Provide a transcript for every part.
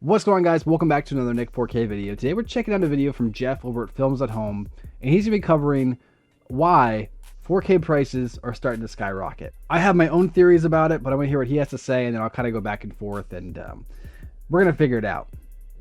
What's going on, guys? Welcome back to another Nick 4K video. Today we're checking out a video from Jeff over at Films at Home, and he's going to be covering why 4K prices are starting to skyrocket. I have my own theories about it, but I want to hear what he has to say, and then I'll kind of go back and forth, and we're going to figure it out.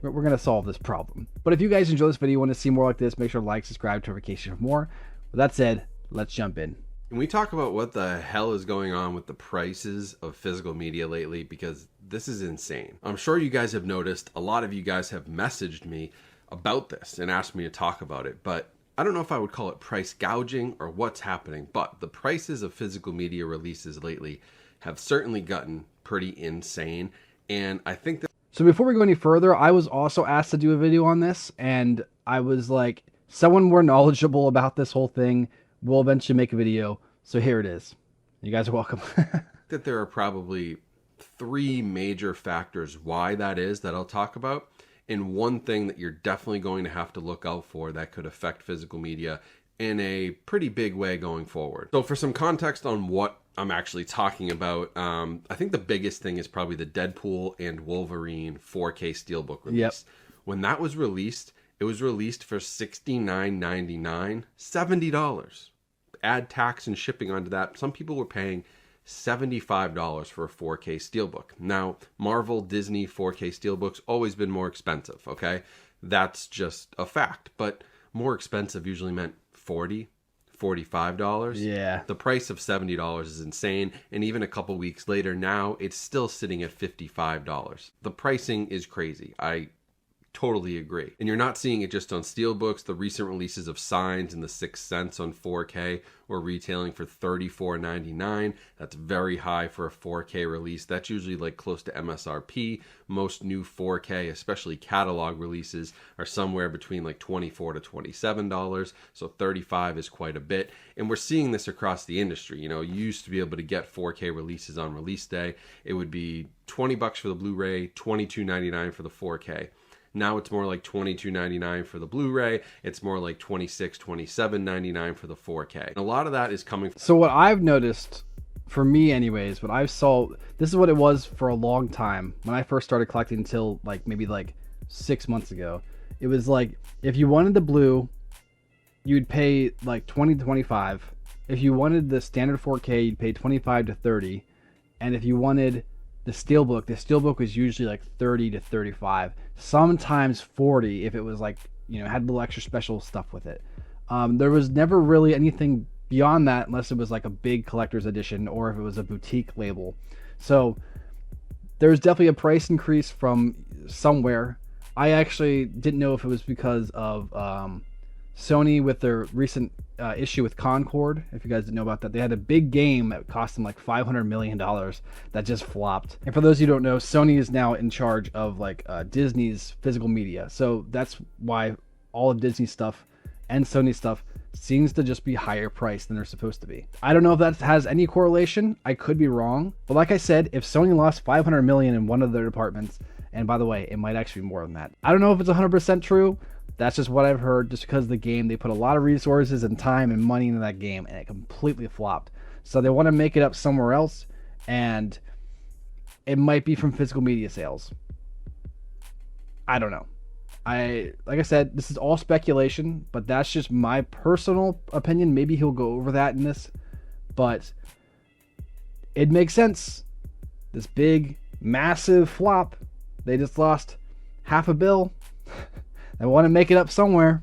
We're going to solve this problem. But if you guys enjoy this video and want to see more like this, make sure to like, subscribe, notification for more. With that said, let's jump in. Can we talk about what the hell is going on with the prices of physical media lately? Because this is insane. I'm sure you guys have noticed, a lot of you guys have messaged me about this and asked me to talk about it, but I don't know if I would call it price gouging or what's happening, but the prices of physical media releases lately have certainly gotten pretty insane. And I think that... So before we go any further, I was also asked to do a video on this, and I was like, someone more knowledgeable about this whole thing will eventually make a video. So here it is. You guys are welcome. that there are probably three major factors why that is that I'll talk about. And one thing that you're definitely going to have to look out for that could affect physical media in a pretty big way going forward. So for some context on what I'm actually talking about, I think the biggest thing is probably the Deadpool and Wolverine 4K Steelbook release. Yep. When that was released, it was released for $69.99, $70. Add tax and shipping onto that. Some people were paying $75 for a 4K Steelbook. Now, Marvel, Disney 4K Steelbooks always been more expensive, okay? That's just a fact. But more expensive usually meant $40, $45. Yeah. The price of $70 is insane. And even a couple weeks later, now it's still sitting at $55. The pricing is crazy. I totally agree. And you're not seeing it just on steelbooks. The recent releases of Signs and The Sixth Sense on 4K were retailing for $34.99. That's very high for a 4K release. That's usually like close to MSRP. Most new 4K, especially catalog releases, are somewhere between like $24 to $27. So $35 is quite a bit. And we're seeing this across the industry. You know, you used to be able to get 4K releases on release day. It would be $20 for the Blu-ray, $22.99 for the 4K. Now it's more like $22.99 for the Blu-ray. It's more like $26, $27.99 for the 4K. And a lot of that is coming from... So what I've noticed, for me anyways, what I saw, this is what it was for a long time. When I first started collecting until maybe 6 months ago. It was like, if you wanted the blue, you'd pay like $20 to $25. If you wanted the standard 4K, you'd pay $25 to $30. And if you wanted the steelbook was usually like $30 to $35, sometimes $40 if it was like, you know, had a little extra special stuff with it. There was never really anything beyond that unless it was like a big collector's edition or if it was a boutique label. So there's definitely a price increase from somewhere. I actually didn't know if it was because of Sony with their recent issue with Concord. If you guys didn't know about that, they had a big game that cost them like $500 million that just flopped. And for those of you who don't know, Sony is now in charge of Disney's physical media. So that's why all of Disney stuff and Sony stuff seems to just be higher priced than they're supposed to be. I don't know if that has any correlation. I could be wrong. But like I said, if Sony lost $500 million in one of their departments, and by the way, it might actually be more than that. I don't know if it's 100% true. That's just what I've heard, just because of the game. They put a lot of resources and time and money into that game, and it completely flopped. So they want to make it up somewhere else, and it might be from physical media sales. I don't know. Like I said, this is all speculation, but that's just my personal opinion. Maybe he'll go over that in this, but it makes sense. This big, massive flop, they just lost $500 million. They want to make it up somewhere.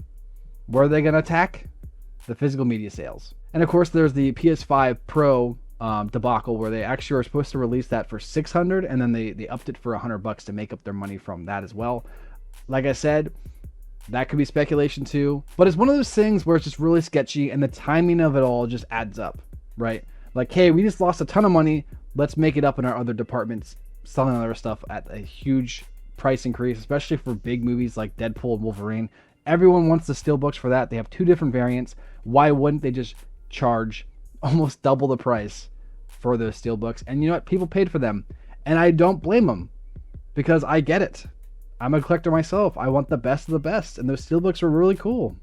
Where are they going to attack? The physical media sales. And of course, there's the PS5 Pro debacle where they actually were supposed to release that for $600, and then they upped it for $100 to make up their money from that as well. Like I said, that could be speculation too. But it's one of those things where it's just really sketchy, and the timing of it all just adds up, right? Like, hey, we just lost a ton of money. Let's make it up in our other departments, selling other stuff at a huge price increase, especially for big movies like Deadpool and Wolverine. Everyone wants the steelbooks for that. They have two different variants. Why wouldn't they just charge almost double the price for those steelbooks? And you know what? People paid for them, and I don't blame them, because I get it. I'm a collector myself. I want the best of the best, and those steelbooks are really cool.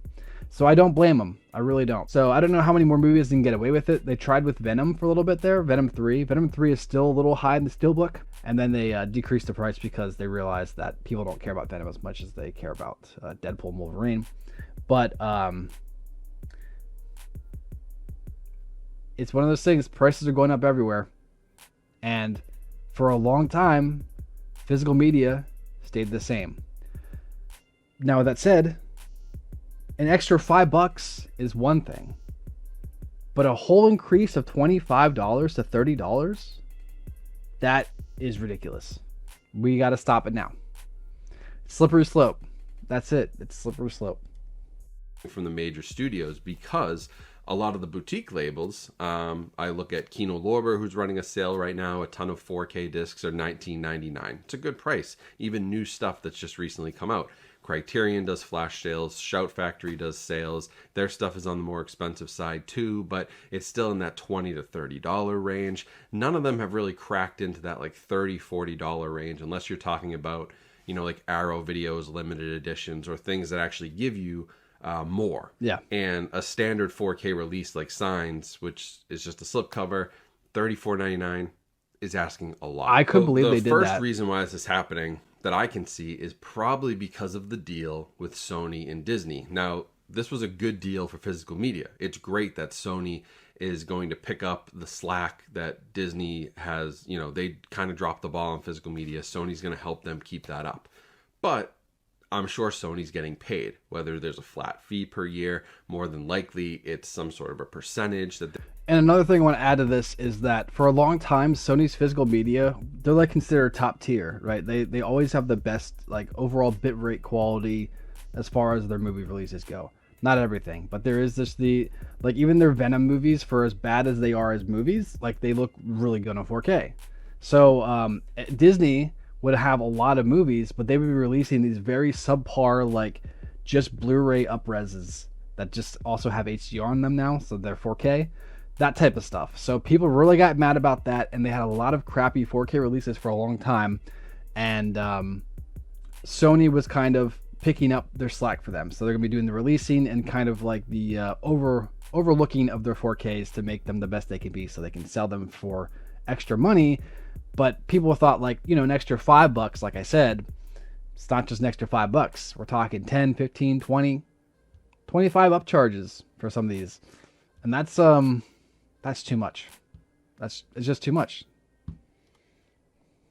So I don't blame them. I really don't. So I don't know how many more movies can get away with it. They tried with Venom for a little bit there. Venom 3. Venom 3 is still a little high in the steelbook. And then they decreased the price because they realized that people don't care about Venom as much as they care about Deadpool and Wolverine. But it's one of those things. Prices are going up everywhere. And for a long time, physical media stayed the same. Now, with that said, an extra $5 is one thing, but a whole increase of $25 to $30, that is ridiculous. We got to stop it now. Slippery slope. That's it. It's slippery slope. From the major studios, because a lot of the boutique labels, I look at Kino Lorber, who's running a sale right now. A ton of 4K discs are $19.99. It's a good price. Even new stuff that's just recently come out. Criterion does flash sales. Shout Factory does sales. Their stuff is on the more expensive side too, but it's still in that $20 to $30 range. None of them have really cracked into that like $30, $40 range, unless you're talking about, you know, like Arrow Videos limited editions or things that actually give you more. Yeah. And a standard 4K release like Signs, which is just a slipcover, $34.99, is asking a lot. I couldn't believe they did that. The first reason why this is happening that I can see is probably because of the deal with Sony and Disney. Now, this was a good deal for physical media. It's great that Sony is going to pick up the slack that Disney has. You know, they kind of dropped the ball on physical media. Sony's going to help them keep that up. But I'm sure Sony's getting paid, whether there's a flat fee per year. More than likely, it's some sort of a percentage that. And another thing I want to add to this is that for a long time, Sony's physical media, they're like considered top tier, right? They always have the best like overall bitrate quality as far as their movie releases go. Not everything, but there is this like even their Venom movies, for as bad as they are as movies, like they look really good on 4K. So Disney would have a lot of movies, but they would be releasing these very subpar like just Blu-ray upreses that just also have HDR on them now, so they're 4K. That type of stuff. So people really got mad about that, and they had a lot of crappy 4K releases for a long time, and Sony was kind of picking up their slack for them. So they're gonna be doing the releasing and kind of like the overlooking of their 4Ks to make them the best they can be, so they can sell them for extra money. But people thought, like, you know, an extra $5, like I said, it's not just an extra $5. We're talking 10, 15, 20, 25 upcharges for some of these, and that's too much. It's just too much.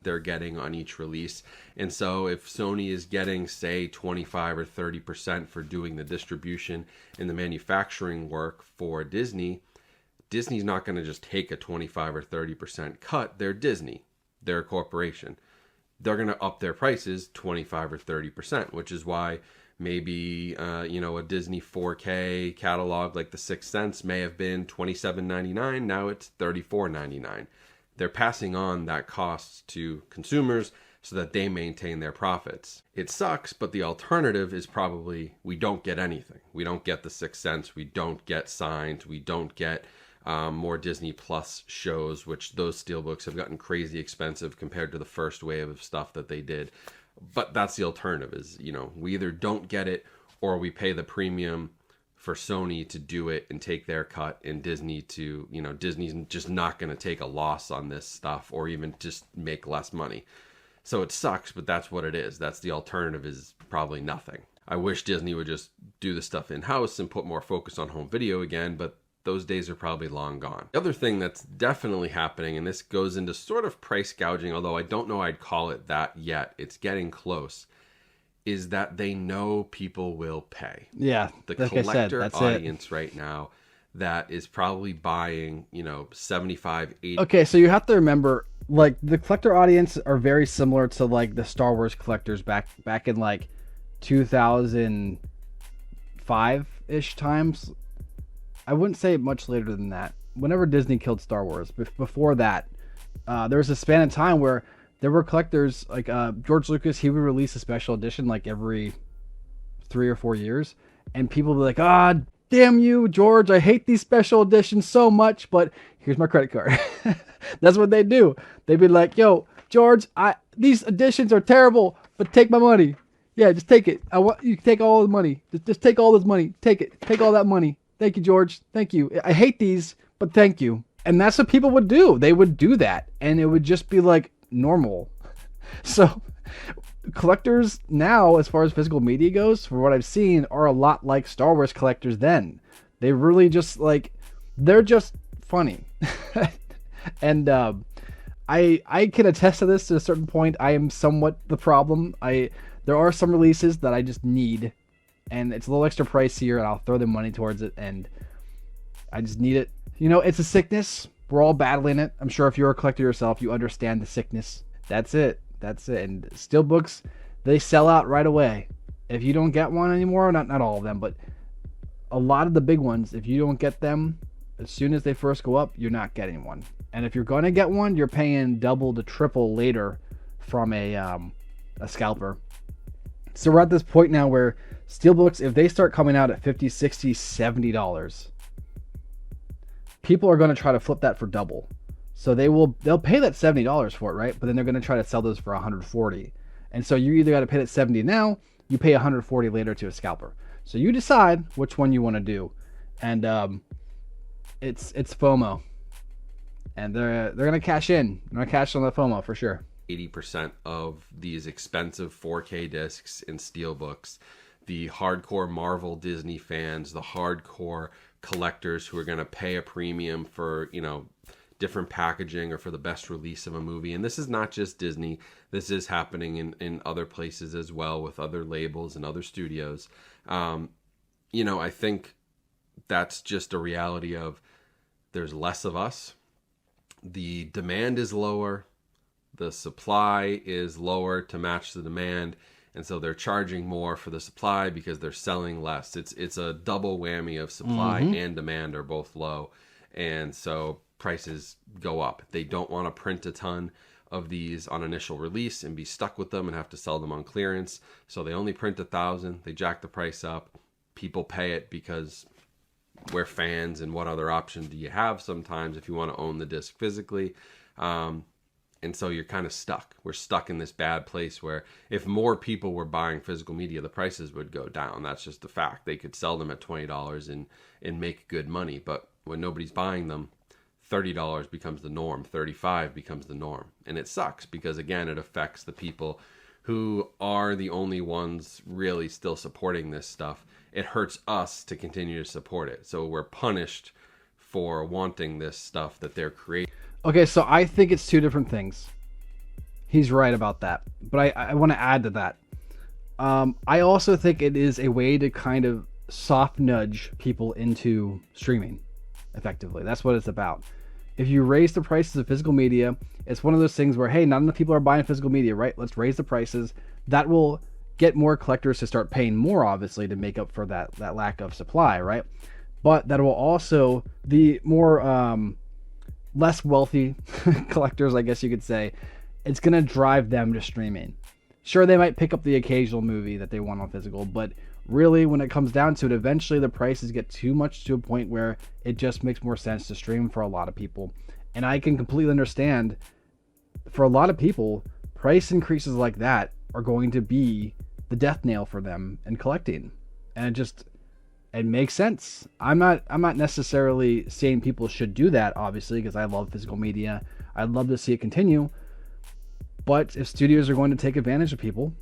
They're getting on each release. And so if Sony is getting, say, 25 or 30% for doing the distribution and the manufacturing work for Disney, Disney's not going to just take a 25 or 30% cut. They're Disney. They're a corporation. They're going to up their prices 25 or 30%, which is why maybe, a Disney 4K catalog like The Sixth Sense may have been $27.99. Now it's $34.99. They're passing on that cost to consumers so that they maintain their profits. It sucks, but the alternative is probably we don't get anything. We don't get The Sixth Sense. We don't get Signs. We don't get more Disney Plus shows, which those steelbooks have gotten crazy expensive compared to the first wave of stuff that they did. But that's the alternative is, we either don't get it or we pay the premium for Sony to do it and take their cut, and Disney to, Disney's just not going to take a loss on this stuff or even just make less money. So it sucks, but that's what it is. That's the alternative, is probably nothing. I wish Disney would just do the stuff in-house and put more focus on home video again, but those days are probably long gone. The other thing that's definitely happening, and this goes into sort of price gouging, although I don't know I'd call it that yet, it's getting close, is that they know people will pay. Yeah, the like collector I said, audience right now that is probably buying, 75, 80. Okay, so you have to remember, like, the collector audience are very similar to like the Star Wars collectors back in like 2005-ish times. I wouldn't say much later than that. Whenever Disney killed Star Wars, before that, there was a span of time where there were collectors like George Lucas. He would release a special edition like every 3 or 4 years, and people would be like, "Ah, damn you, George! I hate these special editions so much, but here's my credit card." That's what they do. They'd be like, "Yo, George, these editions are terrible, but take my money." Yeah, just take it. I want you to take all the money. Just take all this money. Take it. Take all that money. Thank you, George. Thank you. I hate these, but thank you. And that's what people would do. They would do that, and it would just be like normal. So collectors now, as far as physical media goes, from what I've seen, are a lot like Star Wars collectors then. They really just like, they're just funny. And I can attest to this to a certain point. I am somewhat the problem. There are some releases that I just need, and it's a little extra pricier, and I'll throw the money towards it, and I just need it. You know, it's a sickness. We're all battling it. I'm sure if you're a collector yourself, you understand the sickness. That's it. That's it. And steelbooks, they sell out right away. If you don't get one anymore, not all of them, but a lot of the big ones, if you don't get them as soon as they first go up, you're not getting one. And if you're going to get one, you're paying double to triple later from a scalper. So we're at this point now where steelbooks, if they start coming out at $50, $60, $70, people are going to try to flip that for double. So they'll pay that $70 for it, right? But then they're going to try to sell those for $140. And so you either got to pay that $70 now, you pay $140 later to a scalper. So you decide which one you want to do. And it's FOMO. And they're going to cash in. They're going to cash on the FOMO for sure. 80% of these expensive 4K discs and steelbooks, the hardcore Marvel Disney fans, the hardcore collectors who are going to pay a premium for, you know, different packaging or for the best release of a movie. And this is not just Disney. This is happening in other places as well with other labels and other studios. You know, I think that's just a reality of there's less of us. The demand is lower. The supply is lower to match the demand. And so they're charging more for the supply because they're selling less. It's a double whammy of supply and demand are both low. And so prices go up. They don't want to print a ton of these on initial release and be stuck with them and have to sell them on clearance. So they only print 1,000. They jack the price up. People pay it because we're fans, and what other option do you have sometimes if you want to own the disc physically? And so you're kind of stuck. We're stuck in this bad place where if more people were buying physical media, the prices would go down. That's just the fact. They could sell them at $20 and make good money. But when nobody's buying them, $30 becomes the norm. $35 becomes the norm. And it sucks because, again, it affects the people who are the only ones really still supporting this stuff. It hurts us to continue to support it. So we're punished for wanting this stuff that they're creating. Okay, so I think it's two different things. He's right about that. But I want to add to that. I also think it is a way to kind of soft nudge people into streaming effectively. That's what it's about. If you raise the prices of physical media, it's one of those things where, hey, not enough people are buying physical media, right? Let's raise the prices. That will get more collectors to start paying more, obviously, to make up for that lack of supply, right? But that will also, the more less wealthy collectors, I guess you could say, it's going to drive them to streaming. Sure, they might pick up the occasional movie that they want on physical, but really, when it comes down to it, eventually the prices get too much to a point where it just makes more sense to stream for a lot of people. And I can completely understand, for a lot of people, price increases like that are going to be the death nail for them in collecting. And it makes sense. I'm not necessarily saying people should do that, obviously, because I love physical media. I'd love to see it continue. But if studios are going to take advantage of people,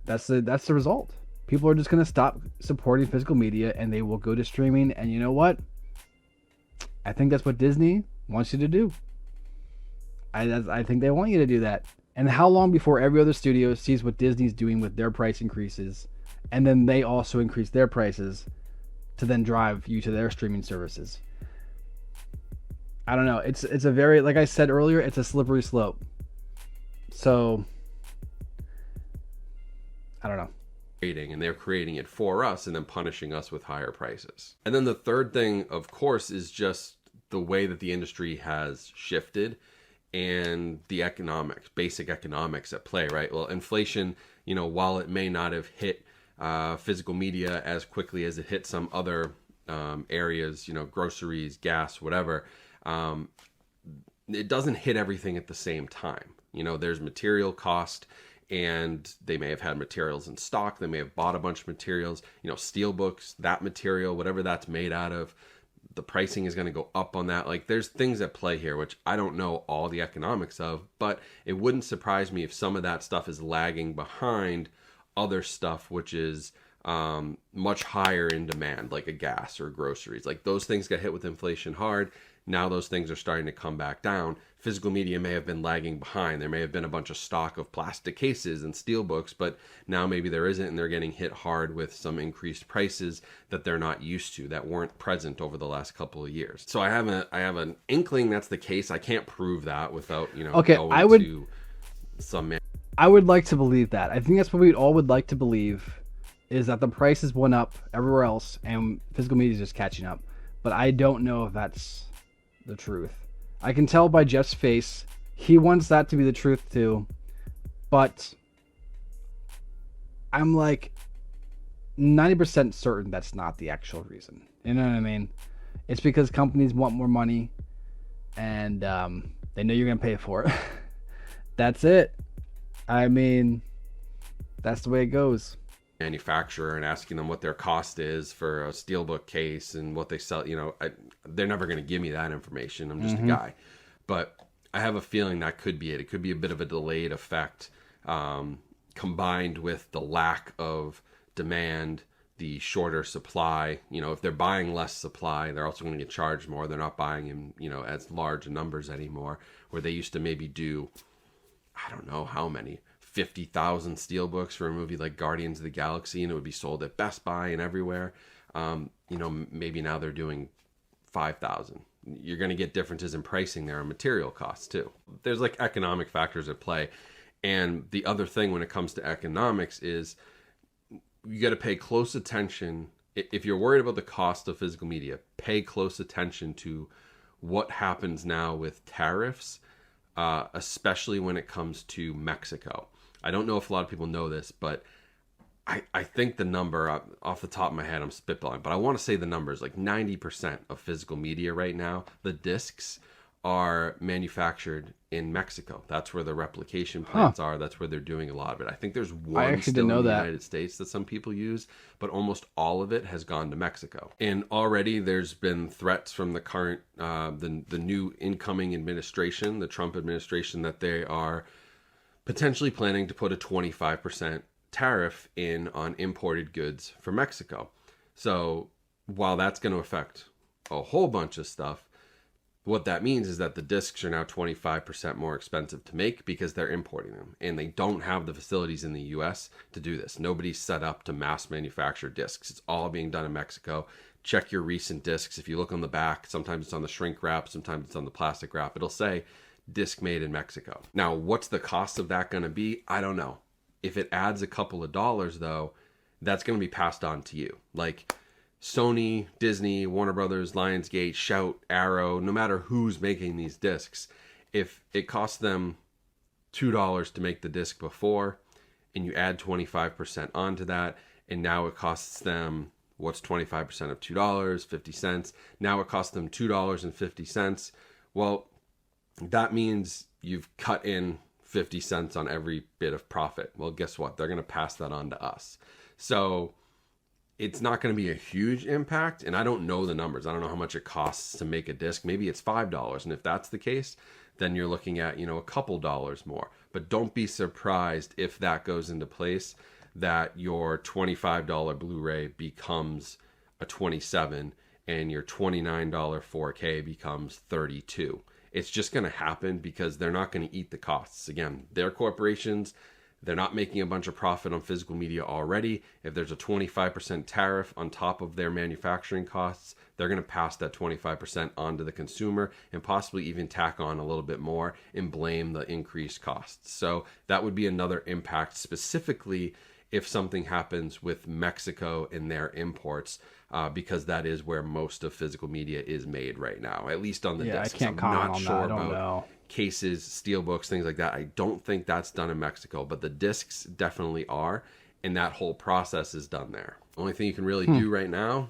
that's the result. People are just going to stop supporting physical media and they will go to streaming. And you know what? I think that's what Disney wants you to do. I think they want you to do that. And how long before every other studio sees what Disney's doing with their price increases, and then they also increase their prices to then drive you to their streaming services? I don't know. It's a very, like I said earlier, it's a slippery slope. So I don't know. And they're creating it for us and then punishing us with higher prices. And then the third thing, of course, is just the way that the industry has shifted and the economics, basic economics at play, right? Well, inflation, you know, while it may not have hit physical media as quickly as it hit some other areas, you know, groceries, gas, whatever, it doesn't hit everything at the same time. You know, there's material cost and they may have had materials in stock. They may have bought a bunch of materials, steel books, that material, whatever that's made out of, the pricing is going to go up on that. Like, there's things at play here, which I don't know all the economics of, but it wouldn't surprise me if some of that stuff is lagging behind other stuff, which is much higher in demand, like a gas or groceries. Like, those things got hit with inflation hard. Now those things are starting to come back down. Physical media may have been lagging behind. There may have been a bunch of stock of plastic cases and steel books, but now maybe there isn't, and they're getting hit hard with some increased prices that they're not used to, that weren't present over the last couple of years. So I have an inkling that's the case. I can't prove that without, okay, going to some... I would like to believe that. I think that's what we all would like to believe, is that the prices went up everywhere else and physical media is just catching up. But I don't know if that's the truth. I can tell by Jeff's face, he wants that to be the truth too, but I'm like 90% certain that's not the actual reason. You know what I mean? It's because companies want more money, and they know you're gonna pay for it. That's it. I mean, that's the way it goes. Manufacturer and asking them what their cost is for a steelbook case and what they sell, they're never going to give me that information. I'm just a guy. But I have a feeling that could be it. It could be a bit of a delayed effect, combined with the lack of demand, the shorter supply. If they're buying less supply, they're also going to get charged more. They're not buying in, as large numbers anymore, where they used to maybe do, I don't know how many, 50,000 steelbooks for a movie like Guardians of the Galaxy, and it would be sold at Best Buy and everywhere. Maybe now they're doing 5,000. You're going to get differences in pricing there and material costs too. There's like economic factors at play. And the other thing when it comes to economics is you got to pay close attention. If you're worried about the cost of physical media, pay close attention to what happens now with tariffs, especially when it comes to Mexico. I don't know if a lot of people know this, but I think the number, off the top of my head, I'm spitballing, but I want to say the number is like 90% of physical media right now, the discs, are manufactured in Mexico. That's where the replication plants are. That's where they're doing a lot of it. I think there's one still in the United States that some people use, but almost all of it has gone to Mexico. And already there's been threats from the current, the new incoming administration, the Trump administration, that they are potentially planning to put a 25% tariff in on imported goods from Mexico. So while that's going to affect a whole bunch of stuff, what that means is that the discs are now 25% more expensive to make because they're importing them, and they don't have the facilities in the US to do this. Nobody's set up to mass manufacture discs. It's all being done in Mexico. Check your recent discs. If you look on the back, sometimes it's on the shrink wrap, sometimes it's on the plastic wrap. It'll say disc made in Mexico. Now, what's the cost of that going to be? I don't know. If it adds a couple of dollars though, that's going to be passed on to you. Like Sony, Disney, Warner Brothers, Lionsgate, Shout, Arrow, no matter who's making these discs, if it costs them $2 to make the disc before, and you add 25% onto that, and now it costs them, what's 25% of $2? 50 cents. Now it costs them $2.50. Well, that means you've cut in 50 cents on every bit of profit. Well, guess what? They're going to pass that on to us. So it's not going to be a huge impact, and I don't know the numbers. I don't know how much it costs to make a disc. Maybe it's $5, and if that's the case, then you're looking at, a couple dollars more. But don't be surprised if that goes into place, that your $25 Blu-ray becomes a $27 and your $29 4K becomes $32. It's just going to happen because they're not going to eat the costs. Again, they're corporations. They're not making a bunch of profit on physical media already. If there's a 25% tariff on top of their manufacturing costs, they're going to pass that 25% on to the consumer and possibly even tack on a little bit more and blame the increased costs. So that would be another impact, specifically if something happens with Mexico and their imports, because that is where most of physical media is made right now, at least on the discs. I can't comment on that. I don't know. Cases, steelbooks, things like that. I don't think that's done in Mexico, but the discs definitely are, and that whole process is done there. Only thing you can really do right now,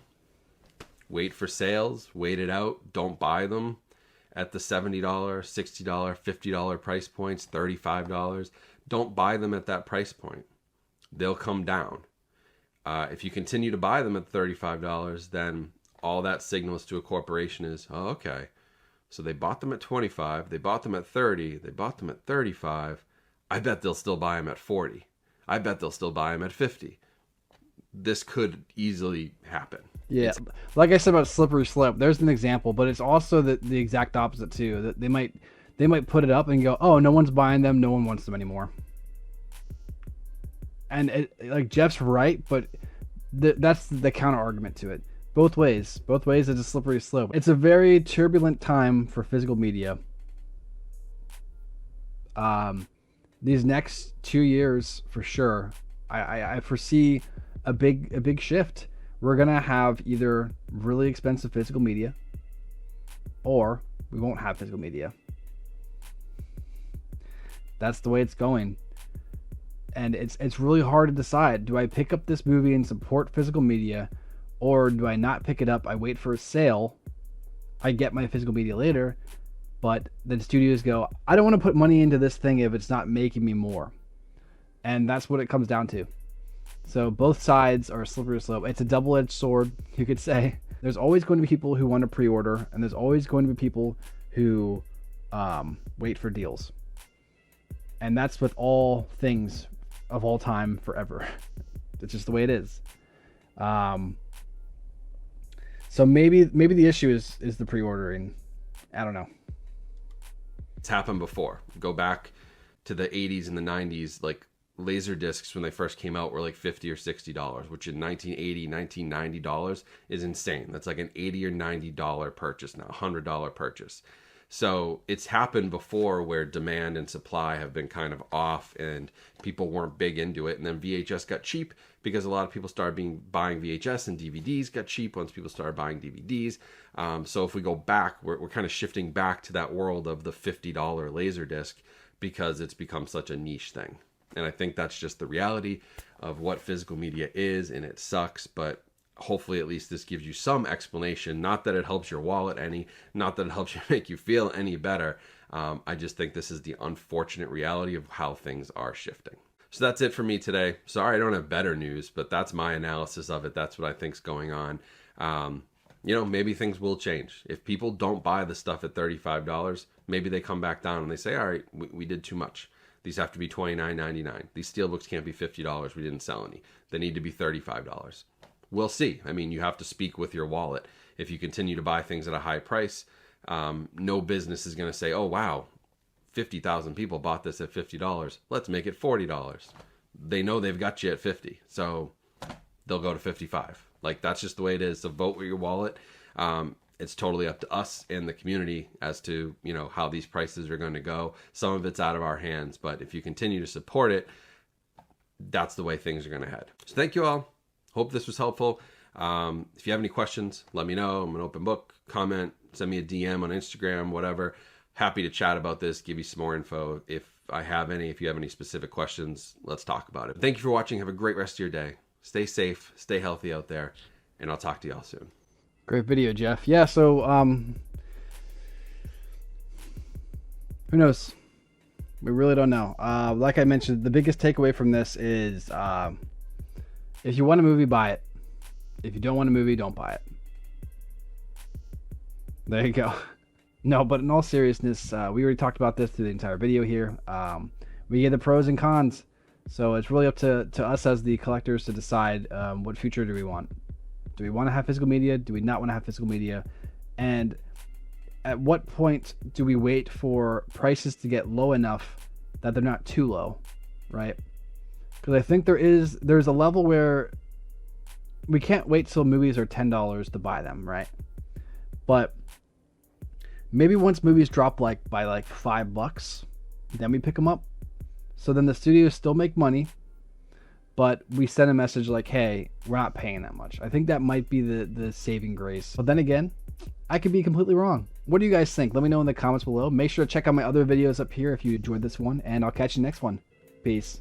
wait for sales, wait it out, don't buy them at the $70, $60, $50 price points, $35. Don't buy them at that price point. They'll come down. If you continue to buy them at $35, then all that signals to a corporation is, oh, okay, so they bought them at 25, they bought them at 30, they bought them at 35. I bet they'll still buy them at 40. I bet they'll still buy them at 50. This could easily happen. Yeah, like I said about slippery slope, there's an example, but it's also the exact opposite too. That they might put it up and go, oh, no one's buying them, no one wants them anymore. And like Jeff's right, but that's the counter argument to it. Both ways, it's a slippery slope. It's a very turbulent time for physical media. These next 2 years, for sure, I foresee a big shift. We're gonna have either really expensive physical media, or we won't have physical media. That's the way it's going. And it's really hard to decide. Do I pick up this movie and support physical media, or do I not pick it up? I wait for a sale. I get my physical media later, but then studios go, I don't want to put money into this thing if it's not making me more. And that's what it comes down to. So both sides are a slippery slope. It's a double-edged sword, you could say. There's always going to be people who want to pre-order, and there's always going to be people who wait for deals. And that's with all things of all time forever. It's just the way it is. So maybe the issue is the pre-ordering. I don't know. It's happened before. Go back to the 80s and the 90s, like laser discs when they first came out were like $50 or $60, which in 1980, $1990 is insane. That's like an $80 or $90 purchase now, $100 purchase. So it's happened before where demand and supply have been kind of off and people weren't big into it. And then VHS got cheap because a lot of people started buying VHS, and DVDs got cheap once people started buying DVDs. So if we go back, we're kind of shifting back to that world of the $50 Laserdisc because it's become such a niche thing. And I think that's just the reality of what physical media is, and it sucks, but hopefully at least this gives you some explanation. Not that it helps your wallet any, not that it helps you make you feel any better. I just think this is the unfortunate reality of how things are shifting. So that's it for me today. Sorry I don't have better news, but that's my analysis of it. That's what I think's going on. Maybe things will change. If people don't buy the stuff at $35, maybe they come back down and they say, all right, we did too much. These have to be $29.99. These steelbooks can't be $50. We didn't sell any. They need to be $35. We'll see. I mean, you have to speak with your wallet. If you continue to buy things at a high price, no business is going to say, oh, wow, 50,000 people bought this at $50. Let's make it $40. They know they've got you at 50, so they'll go to 55. Like, that's just the way it is. So vote with your wallet. It's totally up to us and the community as to, how these prices are going to go. Some of it's out of our hands, but if you continue to support it, that's the way things are going to head. So thank you all. Hope this was helpful. If you have any questions, let me know. I'm an open book. Comment, send me a DM on Instagram, whatever. Happy to chat about this, give you some more info. If I have any, if you have any specific questions, let's talk about it. Thank you for watching. Have a great rest of your day. Stay safe, stay healthy out there, and I'll talk to y'all soon. Great video, Jeff. Yeah, so who knows? We really don't know. Like I mentioned, the biggest takeaway from this is if you want a movie, buy it. If you don't want a movie, don't buy it. There you go. No, but in all seriousness, we already talked about this through the entire video here. We get the pros and cons. So it's really up to us as the collectors to decide what future do we want. Do we want to have physical media? Do we not want to have physical media? And at what point do we wait for prices to get low enough that they're not too low, right? Because I think there's a level where we can't wait till movies are $10 to buy them, right? But maybe once movies drop by $5, then we pick them up. So then the studios still make money, but we send a message like, hey, we're not paying that much. I think that might be the saving grace. But then again, I could be completely wrong. What do you guys think? Let me know in the comments below. Make sure to check out my other videos up here if you enjoyed this one, and I'll catch you next one. Peace.